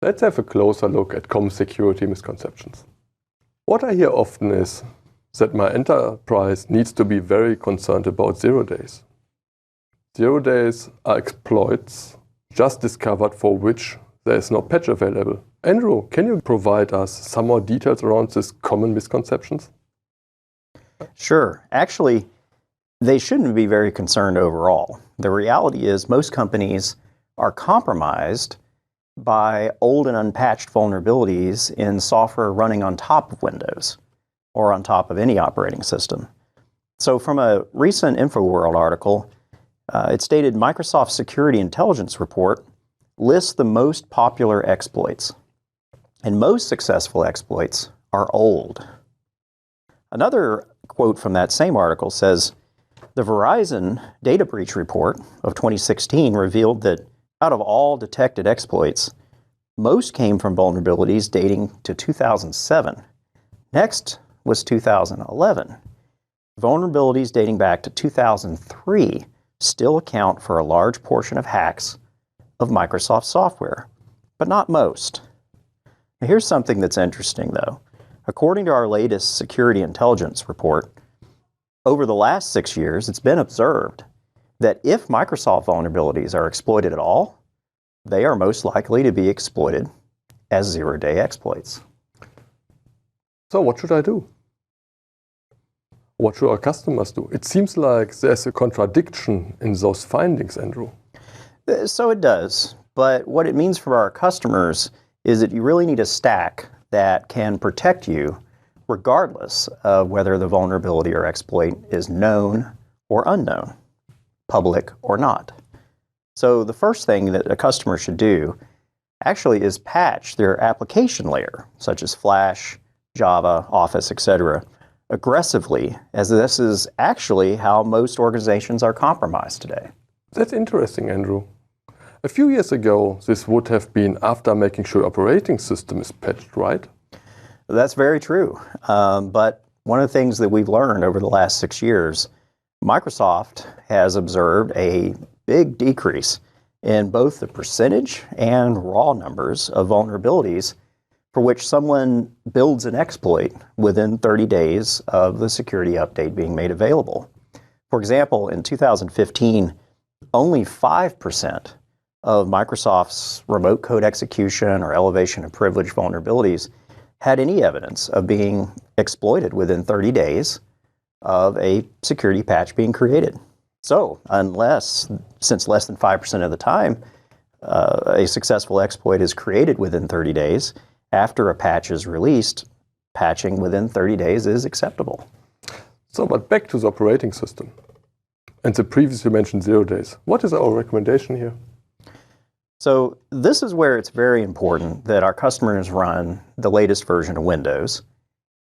Let's have a closer look at common security misconceptions. What I hear often is that my enterprise needs to be very concerned about 0 days. 0 days are exploits just discovered for which there is no patch available. Andrew, can you provide us some more details around these common misconceptions? Sure. Actually, they shouldn't be very concerned overall. The reality is most companies are compromised by old and unpatched vulnerabilities in software running on top of Windows or on top of any operating system. So from a recent InfoWorld article, it stated Microsoft's Security Intelligence Report lists the most popular exploits, and most successful exploits are old. Another quote from that same article says, the Verizon data breach report of 2016 revealed that out of all detected exploits, most came from vulnerabilities dating to 2007. Next was 2011. Vulnerabilities dating back to 2003 still account for a large portion of hacks of Microsoft software, but not most. Now, here's something that's interesting, though. According to our latest Security Intelligence Report, over the last 6 years, it's been observed that if Microsoft vulnerabilities are exploited at all, they are most likely to be exploited as zero-day exploits. So what should I do? What should our customers do? It seems like there's a contradiction in those findings, Andrew. So it does, but what it means for our customers is that you really need a stack that can protect you regardless of whether the vulnerability or exploit is known or unknown, public or not. So the first thing that a customer should do actually is patch their application layer, such as Flash, Java, Office, etc., aggressively, as this is actually how most organizations are compromised today. That's interesting, Andrew. A few years ago, this would have been after making sure operating system is patched, right? That's very true. But one of the things that we've learned over the last 6 years, Microsoft has observed a big decrease in both the percentage and raw numbers of vulnerabilities for which someone builds an exploit within 30 days of the security update being made available. For example, in 2015, only 5% of Microsoft's remote code execution or elevation of privilege vulnerabilities had any evidence of being exploited within 30 days of a security patch being created. So, since less than 5% of the time, a successful exploit is created within 30 days, after a patch is released, patching within 30 days is acceptable. So, but back to the operating system. And the previously mentioned 0 days. What is our recommendation here? So this is where it's very important that our customers run the latest version of Windows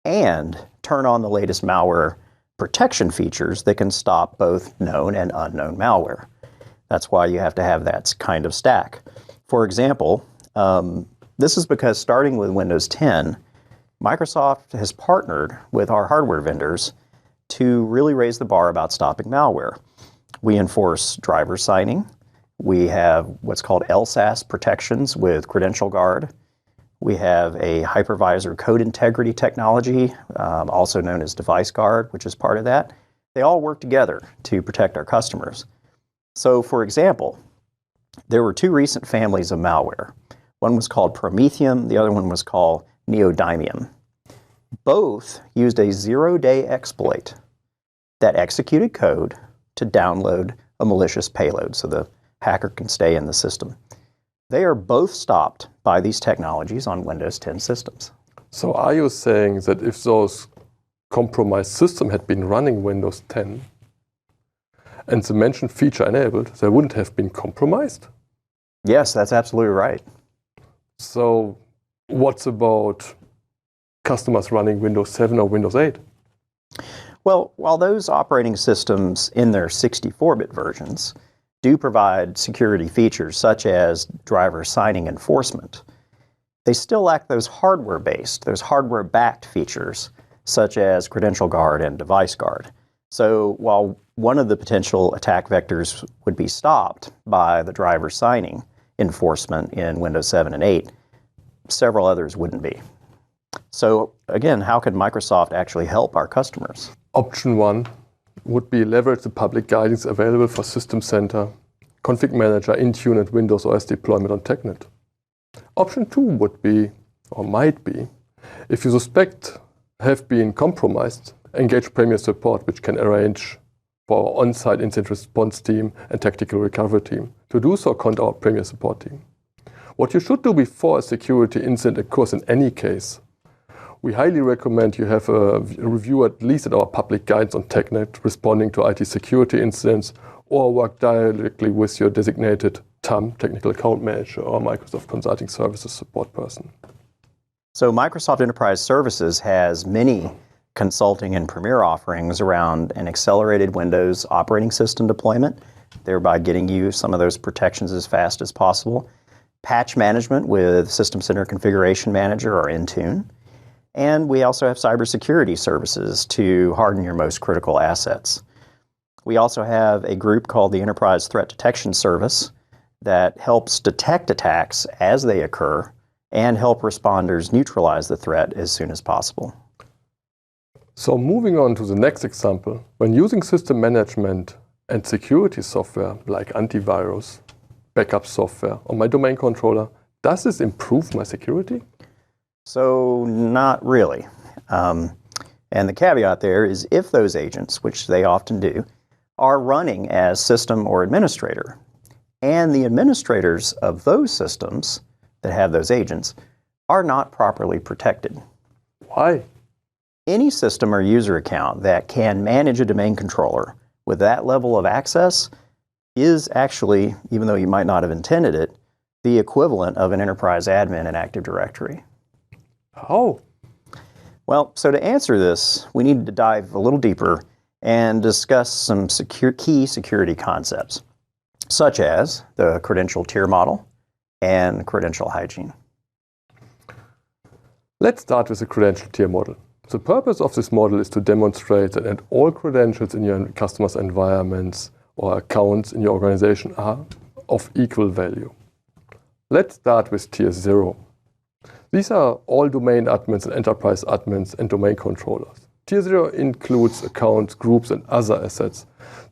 and turn on the latest malware protection features that can stop both known and unknown malware. That's why you have to have that kind of stack. For example, this is because starting with Windows 10, Microsoft has partnered with our hardware vendors to really raise the bar about stopping malware. We enforce driver signing. We have what's called LSAS protections with Credential Guard. We have a hypervisor code integrity technology, also known as Device Guard, which is part of that. They all work together to protect our customers. So, for example, there were 2 recent families of malware. One was called Prometheum, the other one was called Neodymium. Both used a 0-day exploit that executed code to download a malicious payload so the hacker can stay in the system. They are both stopped by these technologies on Windows 10 systems. So are you saying that if those compromised systems had been running Windows 10 and the mentioned feature enabled, they wouldn't have been compromised? Yes, that's absolutely right. So what's about customers running Windows 7 or Windows 8? Well, while those operating systems in their 64-bit versions do provide security features such as driver signing enforcement, they still lack those hardware-based, those hardware-backed features such as Credential Guard and Device Guard. So while one of the potential attack vectors would be stopped by the driver signing enforcement in Windows 7 and 8, several others wouldn't be. So again, how could Microsoft actually help our customers? Option 1 would be leverage the public guidance available for System Center, Config Manager, Intune, and Windows OS deployment on TechNet. Option 2 would be, or might be, if you suspect have been compromised, engage Premier Support, which can arrange for our on-site incident response team and tactical recovery team. To do so, contact our Premier Support team. What you should do before a security incident occurs in any case, we highly recommend you have a review at least at our public guidance on TechNet responding to IT security incidents, or work directly with your designated TAM, Technical Account Manager, or Microsoft Consulting Services support person. So Microsoft Enterprise Services has many consulting and premier offerings around an accelerated Windows operating system deployment, thereby getting you some of those protections as fast as possible, patch management with System Center Configuration Manager or Intune, and we also have cybersecurity services to harden your most critical assets. We also have a group called the Enterprise Threat Detection Service that helps detect attacks as they occur and help responders neutralize the threat as soon as possible. So moving on to the next example, when using system management and security software like antivirus, backup software, or my domain controller, does this improve my security? So not really. And the caveat there is if those agents, which they often do, are running as system or administrator, and the administrators of those systems that have those agents are not properly protected. Why? Any system or user account that can manage a domain controller with that level of access is actually, even though you might not have intended it, the equivalent of an enterprise admin in Active Directory. Oh. Well, so to answer this, we need to dive a little deeper and discuss some key security concepts, such as the credential tier model and credential hygiene. Let's start with the credential tier model. The purpose of this model is to demonstrate that all credentials in your customers' environments or accounts in your organization are of equal value. Let's start with tier 0. These are all domain admins and enterprise admins and domain controllers. Tier 0 includes accounts, groups, and other assets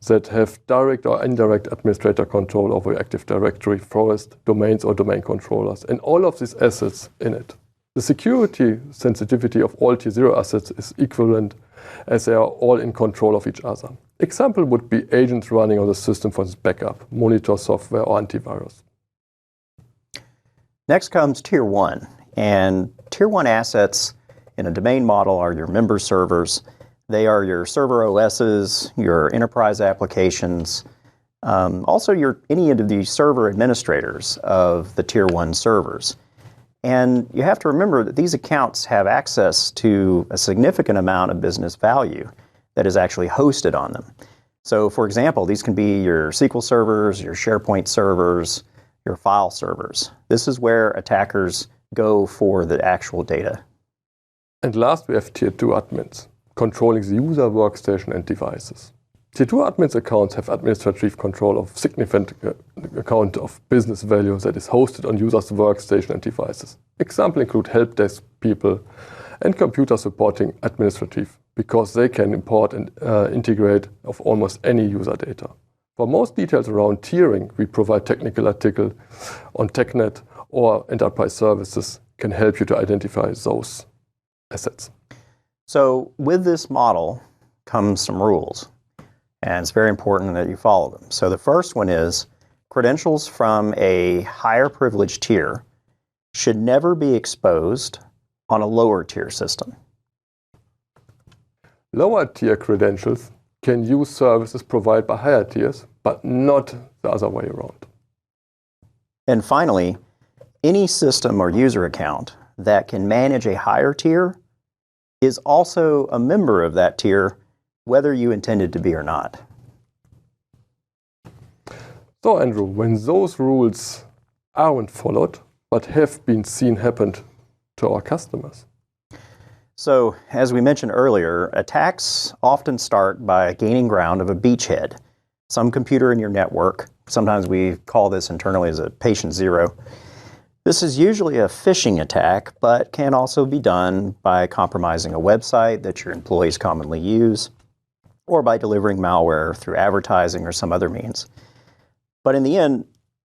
that have direct or indirect administrator control over your Active Directory, forest, domains, or domain controllers, and all of these assets in it. The security sensitivity of all Tier 0 assets is equivalent as they are all in control of each other. Example would be agents running on the system for backup, monitor software, or antivirus. Next comes Tier 1. And Tier 1 assets in a domain model are your member servers. They are your server OSs, your enterprise applications, also any of the server administrators of the Tier 1 servers. And you have to remember that these accounts have access to a significant amount of business value that is actually hosted on them. So for example, these can be your SQL servers, your SharePoint servers, your file servers. This is where attackers go for the actual data. And last, we have Tier 2 admins, controlling the user workstation and devices. Tier 2 admins accounts have administrative control of significant amount of business value that is hosted on users' workstation and devices. Examples include help desk people and computer supporting administrative, because they can import and integrate of almost any user data. For most details around tiering, we provide technical article on TechNet, or enterprise services can help you to identify those assets. So with this model comes some rules, and it's very important that you follow them. So the first one is credentials from a higher privilege tier should never be exposed on a lower tier system. Lower tier credentials can use services provided by higher tiers, but not the other way around. And finally, any system or user account that can manage a higher tier is also a member of that tier, whether you intended to be or not. So Andrew, when those rules aren't followed, but have been seen happen to our customers? So, as we mentioned earlier, attacks often start by gaining ground of a beachhead, some computer in your network. Sometimes we call this internally as a patient zero. This is usually a phishing attack, but can also be done by compromising a website that your employees commonly use, or by delivering malware through advertising or some other means. But in the end,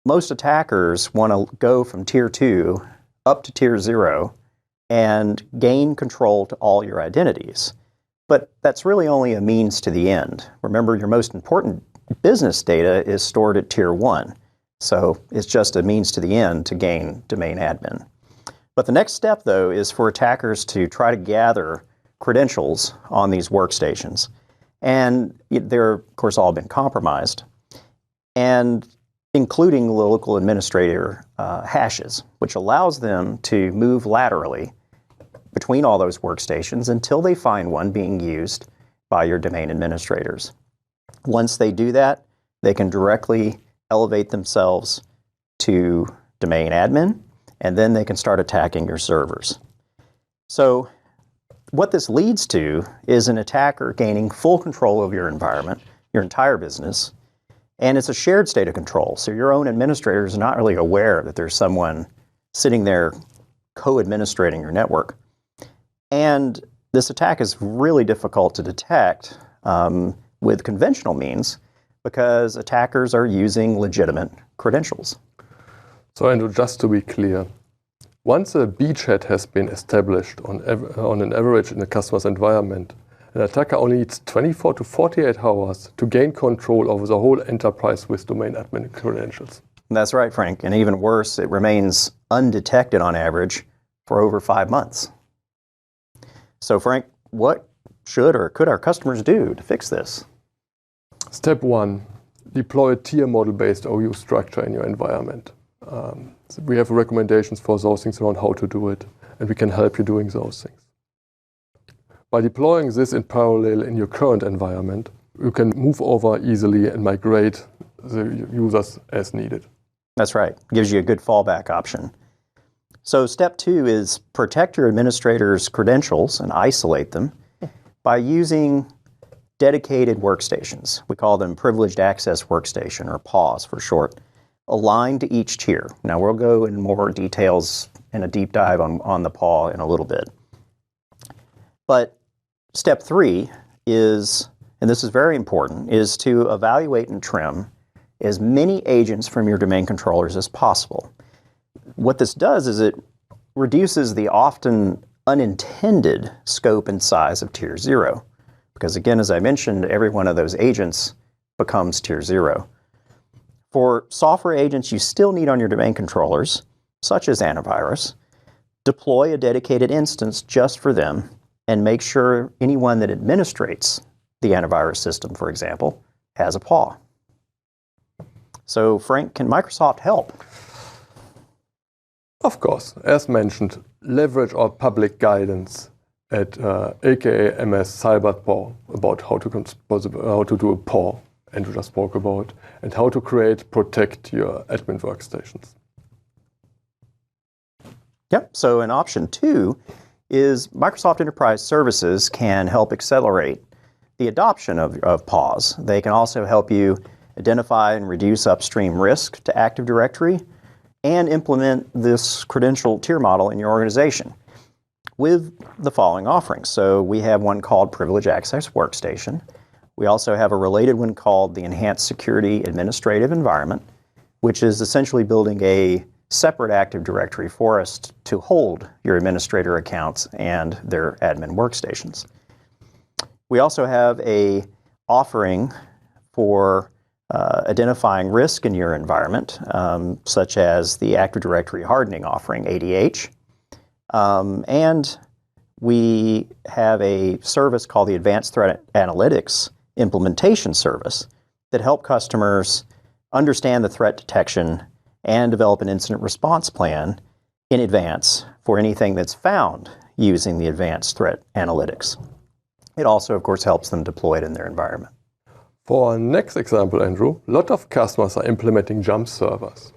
most attackers want to go from tier 2 up to tier 0 and gain control to all your identities. But that's really only a means to the end. Remember, your most important business data is stored at tier 1. So it's just a means to the end to gain domain admin. But the next step, though, is for attackers to try to gather credentials on these workstations. And they're, of course, all been compromised, and including the local administrator hashes, which allows them to move laterally between all those workstations until they find one being used by your domain administrators. Once they do that, they can directly elevate themselves to domain admin, and then they can start attacking your servers. So what this leads to is an attacker gaining full control of your environment, your entire business, and it's a shared state of control. So your own administrator is not really aware that there's someone sitting there co-administrating your network. And this attack is really difficult to detect with conventional means, because attackers are using legitimate credentials. So Andrew, just to be clear, once a beachhead has been established on an average in a customer's environment, an attacker only needs 24 to 48 hours to gain control over the whole enterprise with domain admin credentials. That's right, Frank. And even worse, it remains undetected on average for over 5 months. So Frank, what should or could our customers do to fix this? Step 1, deploy a tier model-based OU structure in your environment. So we have recommendations for those things around how to do it, and we can help you doing those things. By deploying this in parallel in your current environment, you can move over easily and migrate the users as needed. That's right. Gives you a good fallback option. So step 2 is protect your administrator's credentials and isolate them by using dedicated workstations. We call them Privileged Access Workstation, or PAWS for short, aligned to each tier. Now we'll go in more details in a deep dive on the PAW in a little bit. But step 3 is, and this is very important, is to evaluate and trim as many agents from your domain controllers as possible. What this does is it reduces the often unintended scope and size of tier 0. Because again, as I mentioned, every one of those agents becomes tier 0. For software agents you still need on your domain controllers, such as antivirus, deploy a dedicated instance just for them, and make sure anyone that administrates the antivirus system, for example, has a PAW. So Frank, can Microsoft help? Of course, as mentioned, leverage our public guidance at aka MS CyberPAW about how to do a PAW, Andrew just spoke about, and how to protect your admin workstations. Yep, so in option 2 is Microsoft Enterprise Services can help accelerate the adoption of PAWS. They can also help you identify and reduce upstream risk to Active Directory and implement this credential tier model in your organization with the following offerings. So we have one called Privileged Access Workstation. We also have a related one called the Enhanced Security Administrative Environment, which is essentially building a separate Active Directory for us to hold your administrator accounts and their admin workstations. We also have a offering for identifying risk in your environment, such as the Active Directory Hardening offering, ADH. And we have a service called the Advanced Threat Analytics Implementation Service that help customers understand the threat detection and develop an incident response plan in advance for anything that's found using the Advanced Threat Analytics. It also, of course, helps them deploy it in their environment. For our next example, Andrew, a lot of customers are implementing jump servers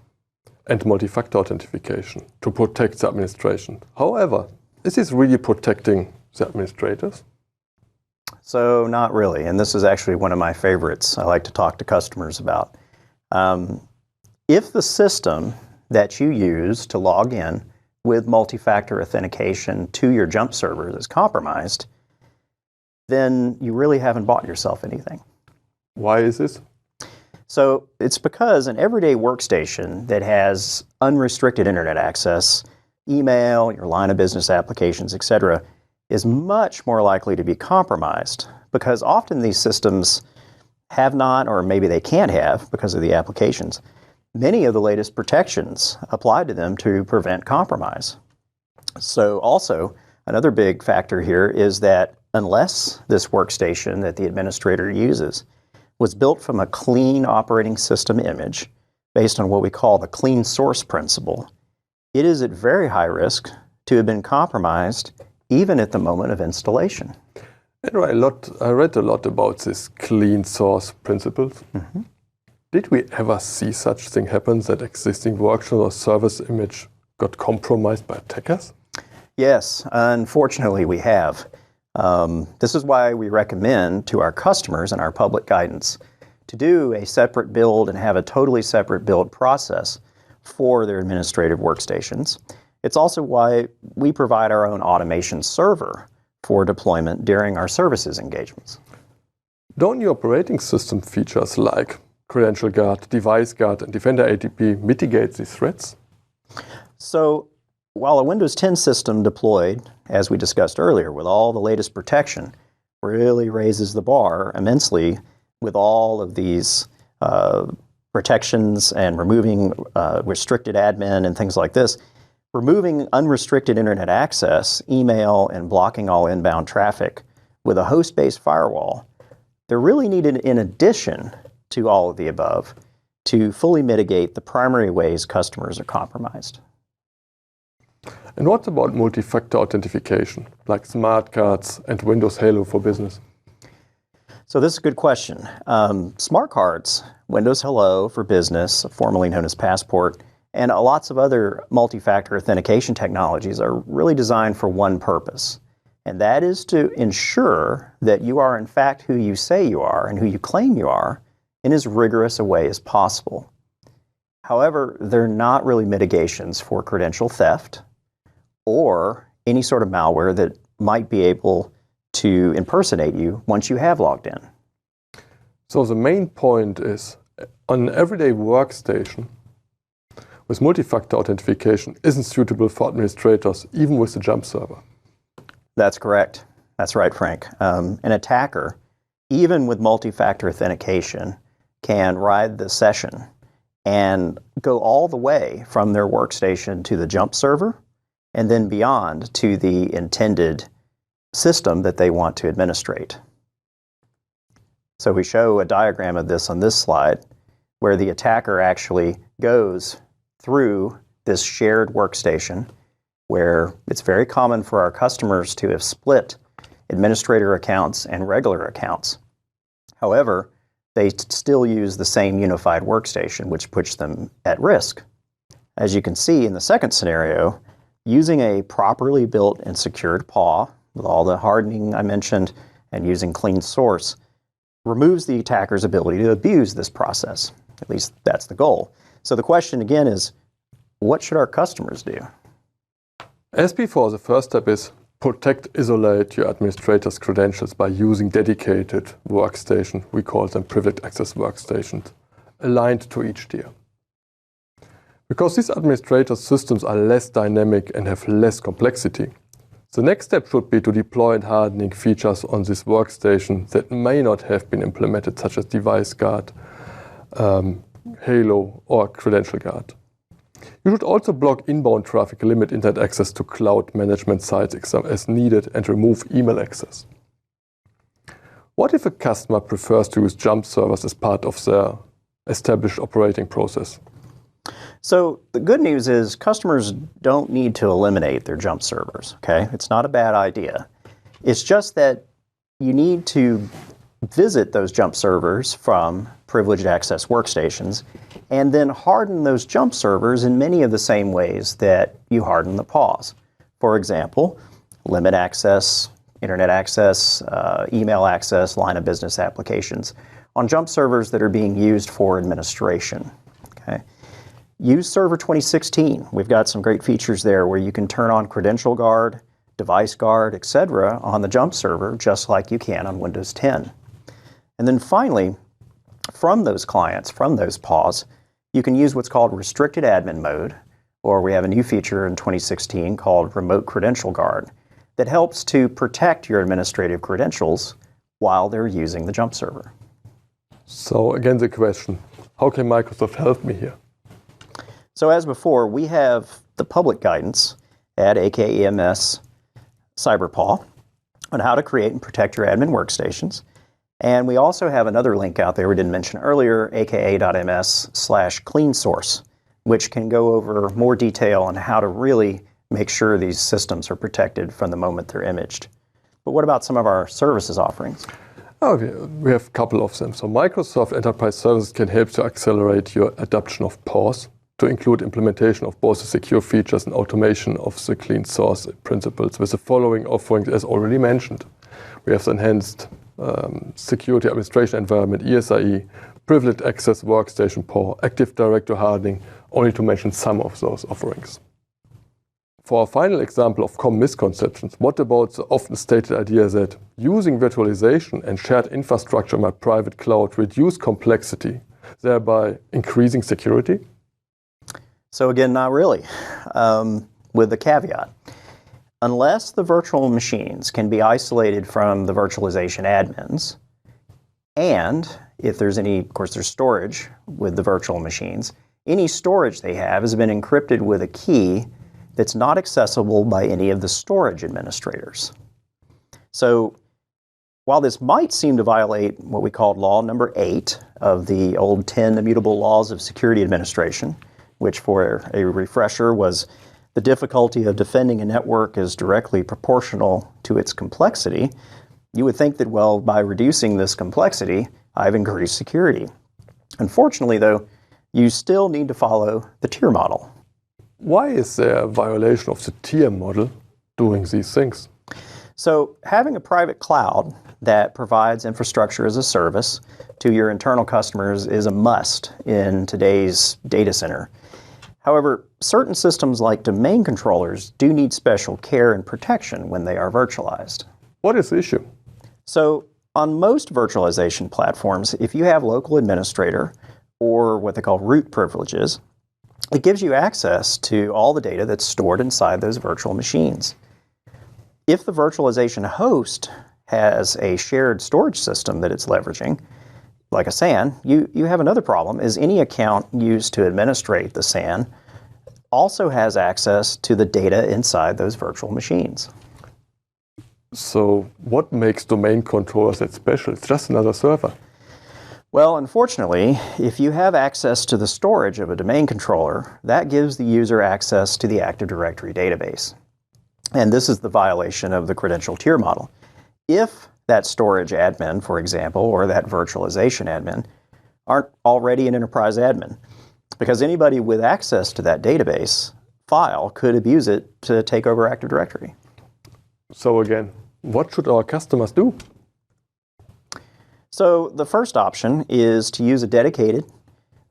and multi-factor authentication to protect the administration. However, is this really protecting the administrators? So not really, and this is actually one of my favorites I like to talk to customers about. If the system that you use to log in with multi-factor authentication to your jump servers is compromised, then you really haven't bought yourself anything. Why is this? So it's because an everyday workstation that has unrestricted internet access, email, your line of business applications, etc., is much more likely to be compromised, because often these systems have not, or maybe they can't have because of the applications, many of the latest protections applied to them to prevent compromise. So also, another big factor here is that unless this workstation that the administrator uses was built from a clean operating system image based on what we call the clean source principle, it is at very high risk to have been compromised even at the moment of installation. I read a lot about this clean source principles. Mm-hmm. Did we ever see such thing happen, that existing workshop or service image got compromised by attackers? Yes, unfortunately we have. This is why we recommend to our customers in our public guidance to do a separate build and have a totally separate build process for their administrative workstations. It's also why we provide our own automation server for deployment during our services engagements. Don't your operating system features like Credential Guard, Device Guard, and Defender ATP mitigate these threats? So, while a Windows 10 system deployed, as we discussed earlier, with all the latest protection, really raises the bar immensely with all of these protections and removing restricted admin and things like this, removing unrestricted internet access, email, and blocking all inbound traffic with a host-based firewall, they're really needed in addition to all of the above to fully mitigate the primary ways customers are compromised. And what about multi-factor authentication, like smart cards and Windows Halo for Business? So this is a good question. Smart cards, Windows Hello for Business, formerly known as Passport, and lots of other multi-factor authentication technologies are really designed for one purpose, and that is to ensure that you are in fact who you say you are and who you claim you are in as rigorous a way as possible. However, they're not really mitigations for credential theft or any sort of malware that might be able to impersonate you once you have logged in. So the main point is, on an everyday workstation with multi-factor authentication isn't suitable for administrators, even with the jump server. That's correct. That's right, Frank. An attacker, even with multi-factor authentication, can ride the session and go all the way from their workstation to the jump server and then beyond to the intended system that they want to administrate. So we show a diagram of this on this slide where the attacker actually goes through this shared workstation where it's very common for our customers to have split administrator accounts and regular accounts. However, they still use the same unified workstation, which puts them at risk. As you can see in the second scenario, using a properly built and secured PAW with all the hardening I mentioned and using clean source removes the attacker's ability to abuse this process. At least that's the goal. So the question again is, what should our customers do? As before, the first step is protect, isolate your administrator's credentials by using dedicated workstation. We call them privileged access workstations, aligned to each tier. Because these administrator systems are less dynamic and have less complexity, the next step should be to deploy hardening features on this workstation that may not have been implemented, such as Device Guard, Halo, or Credential Guard. You should also block inbound traffic, limit internet access to cloud management sites as needed, and remove email access. What if a customer prefers to use jump servers as part of their established operating process? So the good news is customers don't need to eliminate their jump servers, okay? It's not a bad idea. It's just that you need to visit those jump servers from privileged access workstations and then harden those jump servers in many of the same ways that you harden the PAWs. For example, limit access, internet access, email access, line of business applications on jump servers that are being used for administration, okay? use Server 2016. We've got some great features there where you can turn on Credential Guard, Device Guard, etc. on the jump server just like you can on Windows 10. And then finally, from those clients, from those PAWs, you can use what's called Restricted Admin Mode, or we have a new feature in 2016 called Remote Credential Guard that helps to protect your administrative credentials while they're using the jump server. So again, the question, how can Microsoft help me here? So as before, we have the public guidance at AKEMS CyberPaw on how to create and protect your admin workstations. And we also have another link out there we didn't mention earlier, aka.ms/cleansource, which can go over more detail on how to really make sure these systems are protected from the moment they're imaged. But what about some of our services offerings? Oh, we have a couple of them. So Microsoft Enterprise Services can help to accelerate your adoption of PAWs to include implementation of both the secure features and automation of the clean source principles with the following offerings as already mentioned. We have the enhanced security administration environment, ESIE, privileged access workstation PAW, Active Directory hardening, only to mention some of those offerings. For a final example of common misconceptions, what about the often stated idea that using virtualization and shared infrastructure in my private cloud reduce complexity, thereby increasing security? So again, not really, with the caveat. Unless the virtual machines can be isolated from the virtualization admins, and if there's any, of course, there's storage with the virtual machines, any storage they have has been encrypted with a key that's not accessible by any of the storage administrators. So while this might seem to violate what we called law number 8 of the old 10 immutable laws of security administration, which for a refresher was the difficulty of defending a network is directly proportional to its complexity, you would think that, well, by reducing this complexity, I've increased security. Unfortunately, though, you still need to follow the tier model. Why is there a violation of the tier model doing these things? So having a private cloud that provides infrastructure as a service to your internal customers is a must in today's data center. However, certain systems like domain controllers do need special care and protection when they are virtualized. What is the issue? So on most virtualization platforms, if you have local administrator or what they call root privileges, it gives you access to all the data that's stored inside those virtual machines. If the virtualization host has a shared storage system that it's leveraging, like a SAN, you have another problem, is any account used to administrate the SAN also has access to the data inside those virtual machines. So what makes domain controllers that special? It's just another server. Well, unfortunately, if you have access to the storage of a domain controller, that gives the user access to the Active Directory database. And this is the violation of the credential tier model. If that storage admin, for example, or that virtualization admin, aren't already an enterprise admin, because anybody with access to that database file could abuse it to take over Active Directory. So again, what should our customers do? So the first option is to use a dedicated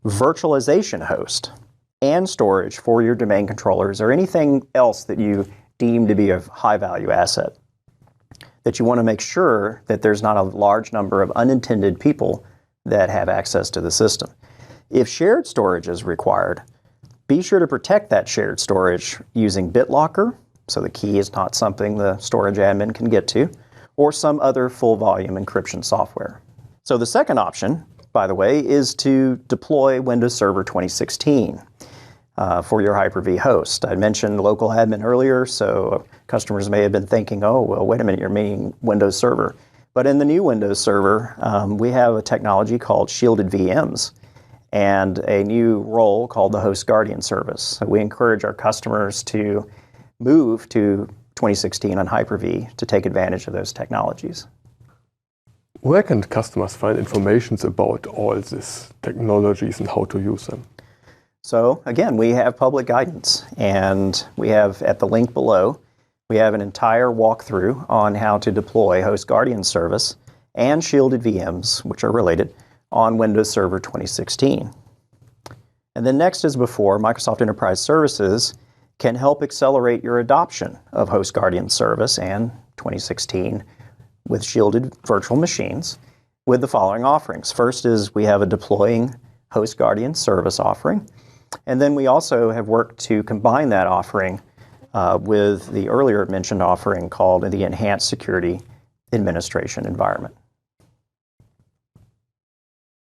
virtualization host and storage for your domain controllers or anything else that you deem to be a high value asset. That you want to make sure that there's not a large number of unintended people that have access to the system. If shared storage is required, be sure to protect that shared storage using BitLocker, so the key is not something the storage admin can get to, or some other full volume encryption software. So the second option, by the way, is to deploy Windows Server 2016 for your Hyper-V host. I mentioned local admin earlier, so customers may have been thinking, oh, well, wait a minute, you're meaning Windows Server. But in the new Windows Server, we have a technology called shielded VMs and a new role called the Host Guardian service. So we encourage our customers to move to 2016 on Hyper-V to take advantage of those technologies. Where can customers find information about all these technologies and how to use them? So again, we have public guidance, and we have at the link below, we have an entire walkthrough on how to deploy Host Guardian service and shielded VMs, which are related, on Windows Server 2016. And then next as before, Microsoft Enterprise Services can help accelerate your adoption of Host Guardian Service and 2016 with shielded virtual machines with the following offerings. First is we have a deploying Host Guardian Service offering. And then we also have worked to combine that offering with the earlier mentioned offering called the Enhanced Security Administration Environment.